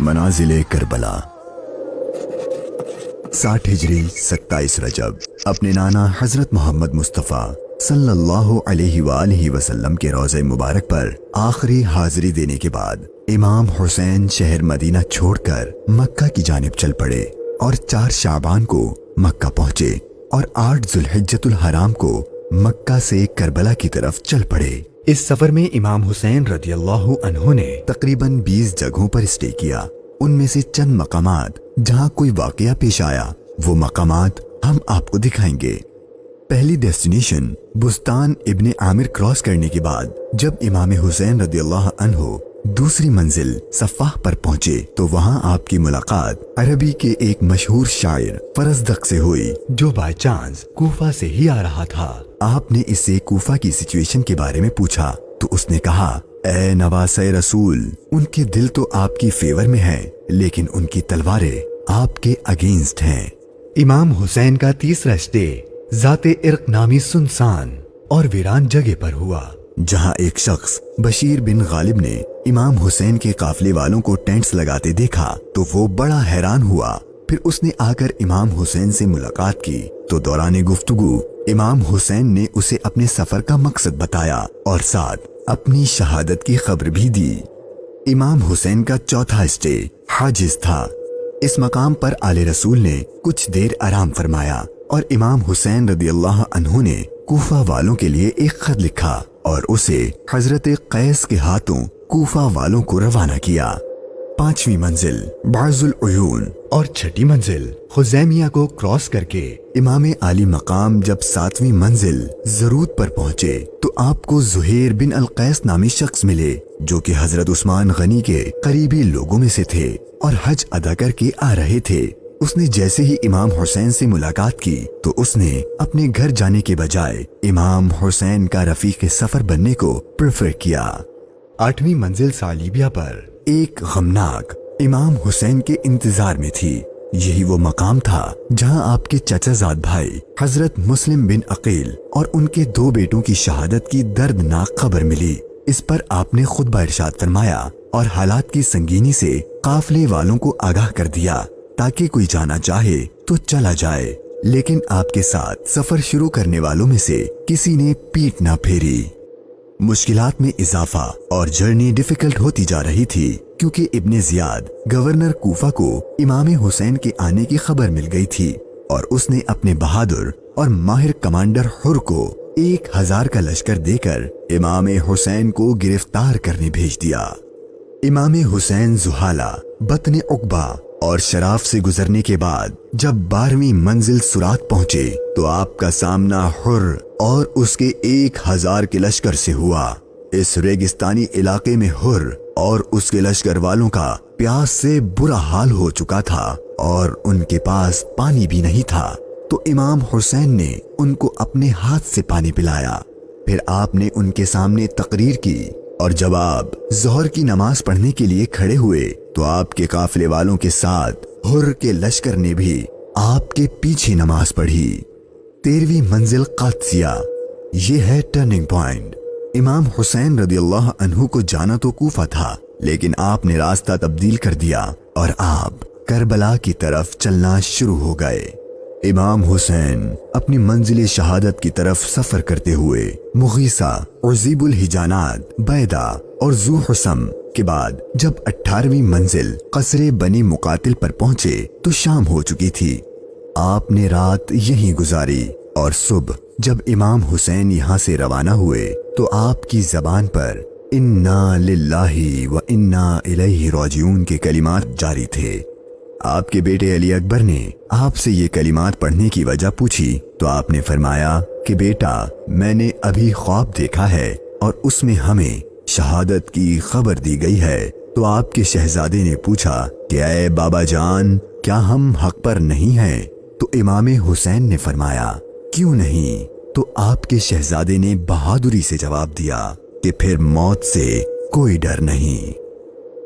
मनाजिले Karbala 60 हिजरी 27 रजब अपने नाना हजरत मोहम्मद मुस्तफ़ा सल्लल्लाहु अलैहि वालैहि वसल्लम के रोज़े मुबारक पर आखिरी हाजिरी देने के बाद इमाम हुसैन शहर मदीना छोड़कर मक्का की जानिब चल पड़े और 4 शाबान को मक्का पहुंचे और 8 जुल्हिज्जतुल हराम को मक्का से करबला की तरफ चल पड़े। इस सफर में इमाम हुसैन रदियल्लाहु अन्हु ने तकरीबन 20 जगहों पर स्टे किया। उनमें से चंद मकामात जहां कोई वाकया पेश आया वो मकामात हम आपको दिखाएंगे। पहली डेस्टिनेशन बुस्तान इब्ने आमिर क्रॉस करने के बाद जब इमाम हुसैन रदियल्लाहु अन्हु दूसरी मंजिल सफ़ाह पर पहुंचे तो वहां आपकी मुलाकात अरबी के एक मशहूर शायर फरजदक से हुई जो बाय चांस कूफा से ही आ रहा था। आपने इससे कूफा की सिचुएशन के बारे में पूछा तो उसने कहा, ए नवासे रसूल, उनके दिल तो आपकी फेवर में है लेकिन उनकी तलवारें आपके अगेंस्ट हैं। इमाम हुसैन का तीसरा स्टे जाते इर्क नामी सुनसान और वीरान जगह पर हुआ जहां एक शख्स बशीर बिन गालिब ने इमाम हुसैन के काफले वालों को टेंट्स लगाते देखा तो वो बड़ा हैरान हुआ। फिर उसने आकर इमाम हुसैन से मुलाकात की तो दौरान गुफ्तगू इमाम हुसैन ने उसे अपने सफर का मकसद बताया और साथ अपनी शहादत की खबर भी दी। इमाम हुसैन का चौथा स्टे हाजिज था। इस मकाम पर आले रसूल ने कुछ देर आराम फरमाया और इमाम हुसैन रदियल्लाहु अन्हु ने कूफा वालों के लिए एक खत लिखा और उसे हजरत कैस के हाथों कूफा वालों को रवाना किया। 5वीं मंजिल बाजुल उयून और 6ठी मंजिल खुजैमिया को क्रॉस करके इमाम आली मकाम जब 7वीं मंजिल जरूद पर पहुंचे तो आपको जुहैर बिन अल कैस नामी शख्स मिले जो कि हजरत उस्मान गनी के करीबी लोगों में से थे और हज अदा करके आ रहे थे। उसने जैसे ही इमाम हुसैन से मुलाकात की तो उसने अपने घर जाने के बजाय इमाम हुसैन का रफीक सफर बनने को प्रेफर किया। 8वीं मंजिल सालिबिया पर एक गमनाक इमाम हुसैन के इंतजार में थी। यही वो मकाम था जहां आपके चचाजाद भाई हजरत मुस्लिम बिन अकील और उनके 2 बेटों की शहादत की दर्दनाक खबर मिली। इस पर आपने खुतबा इरशाद फरमाया और हालात की संगीनी से काफले वालों को आगाह कर दिया ताकि कोई जाना चाहे तो चला जाए, लेकिन आपके साथ सफर शुरू करने वालों में से किसी ने पीठ ना फेरी। मुश्किलात में इजाफा और जर्नी डिफिकल्ट होती जा रही थी क्योंकि इब्ने जियाद गवर्नर कूफा को इमाम हुसैन के आने की खबर मिल गई थी और उसने अपने बहादुर और माहिर कमांडर हुर को 1000 का लश्कर देकर इमाम हुसैन को गिरफ्तार करने भेज दिया। इमाम हुसैन जुहाला, बतने उकबा और शराफ से गुजरने के बाद जब 12वीं मंजिल सुरात पहुंचे तो आपका सामना हुर और उसके 1000 के लश्कर से हुआ। इस रेगिस्तानी इलाके में हुर और उसके लश्कर वालों का प्यास से बुरा हाल हो चुका था और उनके पास पानी भी नहीं था तो इमाम हुसैन ने उनको अपने हाथ से पानी पिलाया। फिर आपने उनके सामने तकरीर की और जब आप जोहर की नमाज पढ़ने के लिए खड़े हुए तो आपके काफिले वालों के साथ हुर के लश्कर ने भी आपके पीछे नमाज पढ़ी। 13वीं मंजिल कादसिया, ये है टर्निंग पॉइंट। इमाम हुसैन रदियल्लाहु अन्हु को जाना तो कूफा था लेकिन आपने रास्ता तब्दील कर दिया और आप करबला की तरफ चलना शुरू हो गए। इमाम हुसैन अपनी मंजिल शहादत की तरफ सफर करते हुए मुगीसा, उज़ीबुल हिजानात, बैदा और जू हुसम के बाद जब 18वीं मंजिल कसरे बनी मुकातिल पर पहुंचे तो शाम हो चुकी थी। आपने रात यहीं गुजारी और सुबह जब इमाम हुसैन यहाँ से रवाना हुए तो आपकी जबान पर इन्ना लिल्लाही व इन्ना इलैहि राजिऊन के कलिमात जारी थे। आपके बेटे अली अकबर ने आपसे ये कलिमात पढ़ने की वजह पूछी तो आपने फरमाया कि बेटा, मैंने अभी ख्वाब देखा है और उसमें हमें शहादत की खबर दी गई है। तो आपके शहजादे ने पूछा कि ऐ बाबा जान, क्या हम हक पर नहीं हैं? तो इमाम हुसैन ने फरमाया, क्यों नहीं? तो आपके शहजादे ने बहादुरी से जवाब दिया कि फिर मौत से कोई डर नहीं।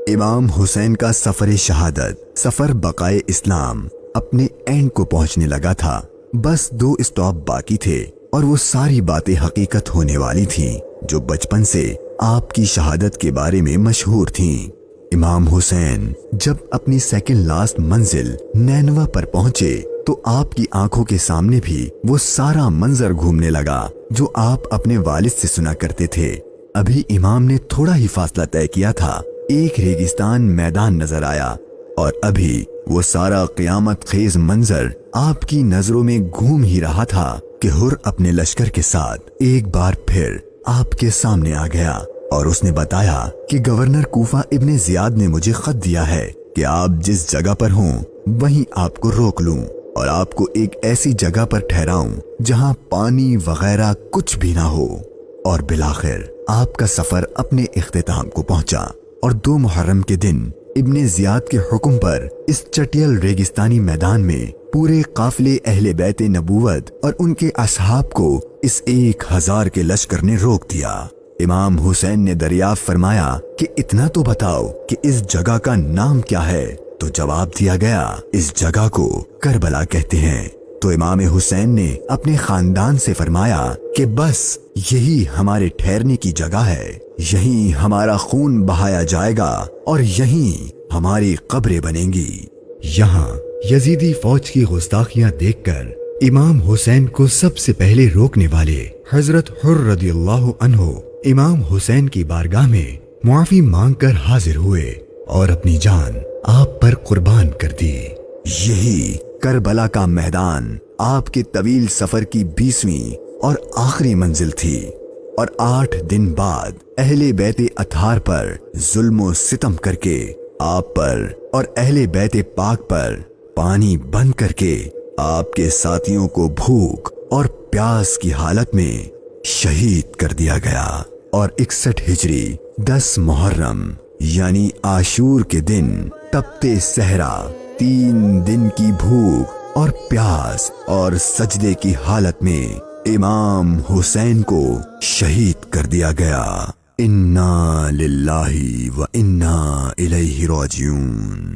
इमाम हुसैन का सफर शहादत, सफर बकाए इस्लाम अपने एंड को पहुंचने लगा था। बस 2 स्टॉप बाकी थे और वो सारी बातें हकीकत होने वाली थीं जो बचपन से آپ کی شہادت کے بارے میں مشہور تھیں۔ امام حسین جب اپنی سیکنڈ لاسٹ منزل نینوا پر پہنچے تو آپ کی آنکھوں کے سامنے بھی وہ سارا منظر گھومنے لگا جو آپ اپنے والد سے سنا کرتے تھے۔ ابھی امام نے تھوڑا ہی فاصلہ طے کیا تھا، ایک ریگستان میدان نظر آیا اور ابھی وہ سارا قیامت خیز منظر آپ کی نظروں میں گھوم ہی رہا تھا کہ حر اپنے لشکر کے ساتھ ایک بار پھر آپ کے سامنے آ گیا اور اس نے بتایا کہ گورنر کوفہ ابن زیاد نے مجھے خط دیا ہے کہ آپ جس جگہ پر ہوں وہیں آپ کو روک لوں اور آپ کو ایک ایسی جگہ پر ٹھہراؤں جہاں پانی وغیرہ کچھ بھی نہ ہو۔ اور بالآخر آپ کا سفر اپنے اختتام کو پہنچا اور 2 محرم کے دن ابن زیاد کے حکم پر اس چٹیل ریگستانی میدان میں پورے قافلے اہل بیت نبوت اور ان کے اصحاب کو اس 1000 کے لشکر نے روک دیا۔ امام حسین نے دریافت فرمایا کہ اتنا تو بتاؤ کہ اس جگہ کا نام کیا ہے؟ تو جواب دیا گیا اس جگہ کو کربلا کہتے ہیں۔ تو امام حسین نے اپنے خاندان سے فرمایا کہ بس یہی ہمارے ٹھہرنے کی جگہ ہے، یہیں ہمارا خون بہایا جائے گا اور یہیں ہماری قبریں بنیں گی۔ یہاں یزیدی فوج کی گستاخیاں دیکھ کر امام حسین کو سب سے پہلے روکنے والے حضرت حر رضی اللہ عنہ امام حسین کی بارگاہ میں معافی مانگ کر حاضر ہوئے اور اپنی جان آپ پر قربان کر دی۔ یہی کربلا کا میدان آپ کے طویل سفر کی 20ویں اور آخری منزل تھی، اور 8 دن بعد اہل بیت اطہار پر ظلم و ستم کر کے آپ پر اور اہل بیت پاک پر پانی بند کر کے آپ کے ساتھیوں کو بھوک اور پیاس کی حالت میں شہید کر دیا گیا، اور 61 ہجری 10 محرم یعنی عاشور کے دن تپتے صحرا 3 دن کی بھوک اور پیاس اور سجدے کی حالت میں امام حسین کو شہید کر دیا گیا۔ انا للہ و انا الیہ راجعون۔